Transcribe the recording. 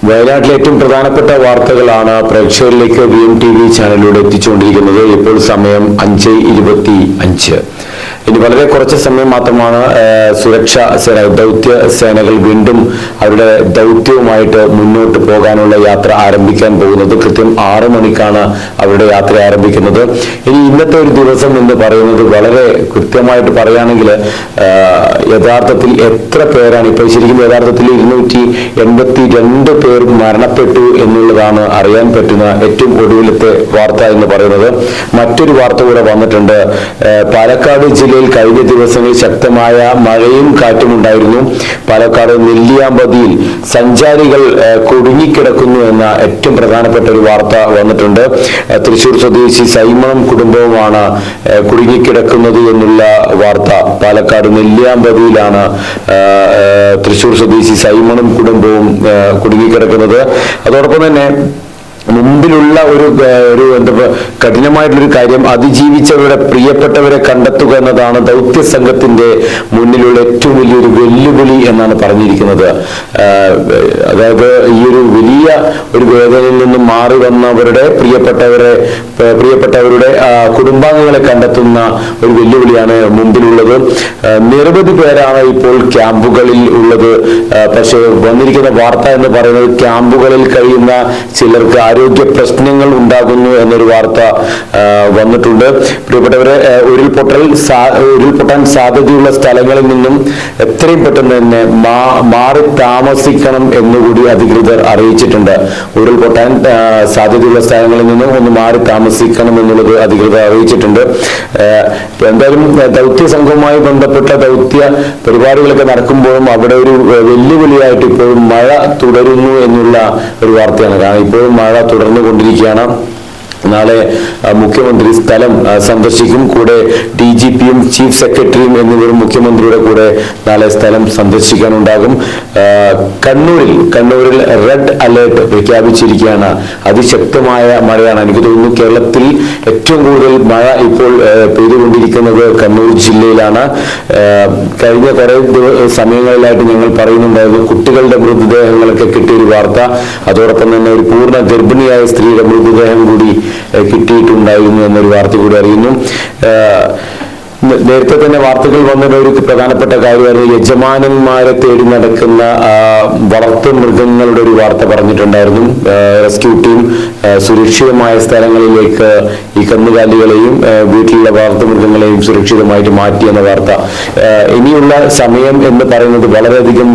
വയനാട്ടിലെ ഏറ്റവും പ്രധാനപ്പെട്ട വാർത്തകളാണ് പ്രേക്ഷകരിലേക്ക് VMTV ചാനലിലൂടെ എത്തിച്ചുകൊണ്ടിരിക്കുന്നത്. ഇപ്പോൾ സമയം 5:25. ഇനി വളരെ കുറച്ച് സമയം മാത്രമാണ് സുരക്ഷാ സേന ദൗത്യ സേനകൾ വീണ്ടും അവരുടെ ദൗത്യവുമായിട്ട് മുന്നോട്ട് പോകാനുള്ള യാത്ര ആരംഭിക്കാൻ പോകുന്നത്. കൃത്യം 6 മണിക്കാണ് അവരുടെ യാത്ര ആരംഭിക്കുന്നത്. ഇനി ഇന്നത്തെ ഒരു ദിവസം എന്ന് പറയുന്നത് വളരെ കൃത്യമായിട്ട് പറയുകയാണെങ്കിൽ യഥാർത്ഥത്തിൽ എത്ര പേരാണ് ഇപ്പോൾ ശരിക്കും യഥാർത്ഥത്തിൽ 282 പേർ മരണപ്പെട്ടു എന്നുള്ളതാണ് അറിയാൻ പറ്റുന്ന ഏറ്റവും ഒടുവിലത്തെ വാർത്ത എന്ന് പറയുന്നത്. മറ്റൊരു വാർത്ത കൂടെ വന്നിട്ടുണ്ട്. പാലക്കാട് ജില്ലയിൽ കഴിഞ്ഞ ദിവസങ്ങളിൽ ശക്തമായ മഴയും കാറ്റും ഉണ്ടായിരുന്നു. പാലക്കാട് നെല്ലിയാമ്പതിയിൽ സഞ്ചാരികൾ കുടുങ്ങിക്കിടക്കുന്നു എന്ന ഏറ്റവും പ്രധാനപ്പെട്ട ഒരു വാർത്ത വന്നിട്ടുണ്ട്. തൃശൂർ സ്വദേശി സൈമണം കുടുംബവുമാണ് കുടുങ്ങിക്കിടക്കുന്നത് എന്നുള്ള വാർത്ത. പാലക്കാട് നെല്ലിയാമ്പതിയിലാണ് തൃശൂർ സ്വദേശി സൈമണം കുടുംബവും കുടുങ്ങിക്കിടക്കുന്നത്. അതോടൊപ്പം തന്നെ മുമ്പിലുള്ള ഒരു എന്താ കഠിനമായിട്ടുള്ളൊരു കാര്യം, അതിജീവിച്ചവരുടെ പ്രിയപ്പെട്ടവരെ കണ്ടെത്തുക എന്നതാണ് ദൗത്യ സംഘത്തിന്റെ മുന്നിലുള്ള ഏറ്റവും വലിയൊരു വെല്ലുവിളി എന്നാണ് പറഞ്ഞിരിക്കുന്നത്. അതായത് ഈ ഒരു വലിയ ഒരു വേദനയിൽ നിന്നും മാറി വന്നവരുടെ പ്രിയപ്പെട്ടവരുടെ കുടുംബാംഗങ്ങളെ കണ്ടെത്തുന്ന ഒരു വെല്ലുവിളിയാണ് മുമ്പിലുള്ളത്. നിരവധി പേരാണ് ഇപ്പോൾ ക്യാമ്പുകളിൽ ഉള്ളത്. പക്ഷേ വന്നിരിക്കുന്ന വാർത്ത എന്ന് പറയുന്നത് ക്യാമ്പുകളിൽ കഴിയുന്ന ചിലർക്ക് ആരോഗ്യ പ്രശ്നങ്ങൾ ഉണ്ടാകുന്നു എന്നൊരു വാർത്ത വന്നിട്ടുണ്ട്. പ്രിയപ്പെട്ടവരെ, ഉരുൾപൊട്ടാൻ സാധ്യതയുള്ള സ്ഥലങ്ങളിൽ നിന്നും എത്രയും പെട്ടെന്ന് തന്നെ മാറി താമസിക്കണം എന്നുകൂടി അധികൃതർ അറിയിച്ചിട്ടുണ്ട്. ഉരുൾപൊട്ടാൻ സാധ്യതയുള്ള സ്ഥലങ്ങളിൽ നിന്നും ഒന്ന് മാറി താമസിക്കണം എന്നുള്ളത് അധികൃതർ അറിയിച്ചിട്ടുണ്ട്. എന്തായാലും ദൗത്യ സംഘവുമായി ബന്ധപ്പെട്ട ദൗത്യ പരിപാടികളൊക്കെ നടക്കുമ്പോഴും അവിടെ ഒരു വെല്ലുവിളിയായിട്ട് ഇപ്പോഴും മഴ തുടരുന്നു എന്നുള്ള ഒരു വാർത്തയാണ്. കാരണം ഇപ്പോഴും മഴ തുടർന്നുകൊണ്ടിരിക്കുകയാണ്. നാളെ മുഖ്യമന്ത്രി സ്ഥലം സന്ദർശിക്കും. കൂടെ DGPയും ചീഫ് സെക്രട്ടറിയും എന്നിവരും മുഖ്യമന്ത്രിയുടെ കൂടെ നാളെ സ്ഥലം സന്ദർശിക്കാനുണ്ടാകും. കണ്ണൂരിൽ റെഡ് അലേർട്ട് പ്രഖ്യാപിച്ചിരിക്കുകയാണ്. അതിശക്തമായ മഴയാണ്. എനിക്ക് തോന്നുന്നു കേരളത്തിൽ ഏറ്റവും കൂടുതൽ മഴ ഇപ്പോൾ പെയ്തുകൊണ്ടിരിക്കുന്നത് കണ്ണൂർ ജില്ലയിലാണ്. കഴിഞ്ഞ കുറെ സമയങ്ങളിലായിട്ട് ഞങ്ങൾ പറയുന്നുണ്ടായിരുന്നു കുട്ടികളുടെ മൃതദേഹങ്ങളൊക്കെ കിട്ടിയൊരു വാർത്ത. അതോടൊപ്പം തന്നെ ഒരു പൂർണ്ണ ഗർഭിണിയായ സ്ത്രീയുടെ മൃതദേഹം കൂടി കിട്ടിയിട്ടുണ്ടായിരുന്നു എന്നൊരു വാർത്ത കൂടി അറിയുന്നു. നേരത്തെ തന്നെ വാർത്തകൾ വന്ന ഒരു പ്രധാനപ്പെട്ട കാര്യമായിരുന്നു യജമാനന്മാരെ തേടി നടക്കുന്ന വളർത്തു മൃഗങ്ങളുടെ ഒരു വാർത്ത പറഞ്ഞിട്ടുണ്ടായിരുന്നു. റെസ്ക്യൂ ടീം സുരക്ഷിതമായ സ്ഥലങ്ങളിലേക്ക് ഈ കന്നുകാലികളെയും വീട്ടിലുള്ള വളർത്തു മൃഗങ്ങളെയും സുരക്ഷിതമായിട്ട് മാറ്റി എന്ന വാർത്ത. ഇനിയുള്ള സമയം എന്ന് പറയുന്നത് വളരെയധികം